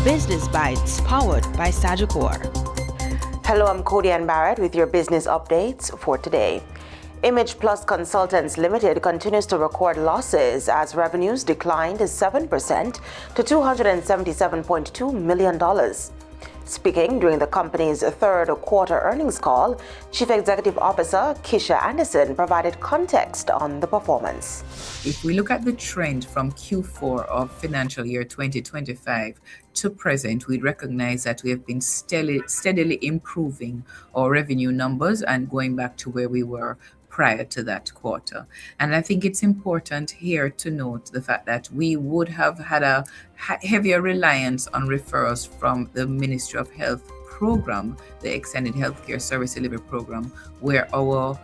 Business Bites, powered by Sagicor. Hello, I'm Cody-Ann Barrett with your business updates for today. Image Plus Consultants Limited continues to record losses as revenues declined 7% to $277.2 million. Speaking during the company's third quarter earnings call, Chief Executive Officer Kisha Anderson provided context on the performance. If we look at the trend from Q4 of financial year 2025 to present, we recognize that we have been steadily improving our revenue numbers and going back to where we were prior to that quarter. And I think it's important here to note the fact that we would have had a heavier reliance on referrals from the Ministry of Health program, the Extended Healthcare Service Delivery Program, where our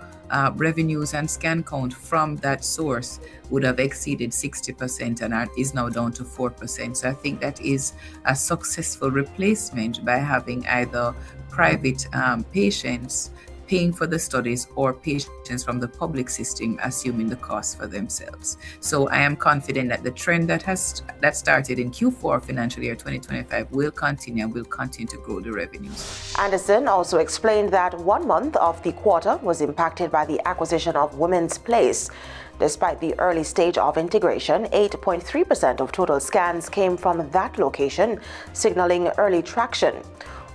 revenues and scan count from that source would have exceeded 60% and is now down to 4%. So I think that is a successful replacement by having either private patients paying for the studies or patients from the public system assuming the cost for themselves. So I am confident that the trend that started in Q4 financial year 2025 will continue and will continue to grow the revenues. Anderson also explained that 1 month of the quarter was impacted by the acquisition of Women's Place. Despite the early stage of integration, 8.3% of total scans came from that location, signaling early traction.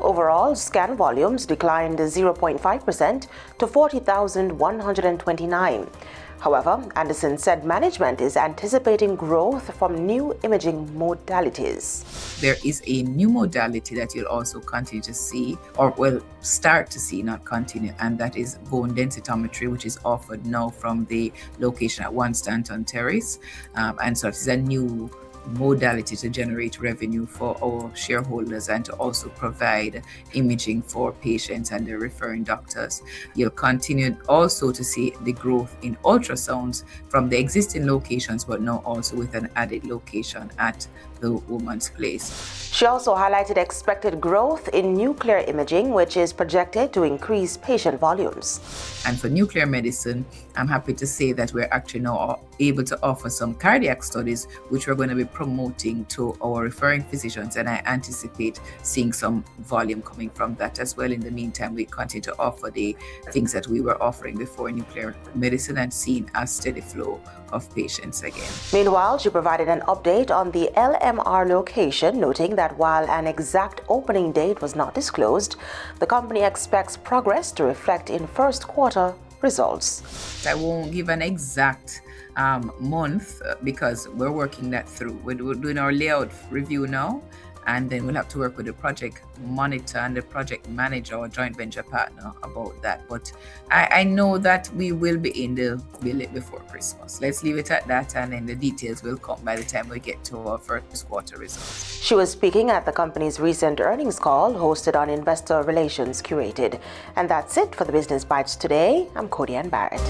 Overall, scan volumes declined 0.5% to 40,129. However, Anderson said management is anticipating growth from new imaging modalities. There is a new modality that you'll also continue to see, or will start to see, not continue, and that is bone densitometry, which is offered now from the location at 1 Stanton Terrace. And so it is a new modality to generate revenue for our shareholders and to also provide imaging for patients and their referring doctors. You'll continue also to see the growth in ultrasounds from the existing locations, but now also with an added location at the Women's Place. She also highlighted expected growth in nuclear imaging, which is projected to increase patient volumes. And for nuclear medicine, I'm happy to say that we're actually now able to offer some cardiac studies, which we're going to be promoting to our referring physicians, and I anticipate seeing some volume coming from that as well. In the meantime, we continue to offer the things that we were offering before nuclear medicine and seeing a steady flow of patients again. Meanwhile, she provided an update on the LMR location, noting that while an exact opening date was not disclosed, the company expects progress to reflect in first quarter results. I won't give an exact month because we're working that through. We're doing our layout review now, and then we'll have to work with the project monitor and the project manager or joint venture partner about that. But I know that we will be in the billet before Christmas. Let's leave it at that, and then the details will come by the time we get to our first quarter results. She was speaking at the company's recent earnings call hosted on Investor Relations Curated. And that's it for the Business Bites today. I'm Cody-Ann Barrett.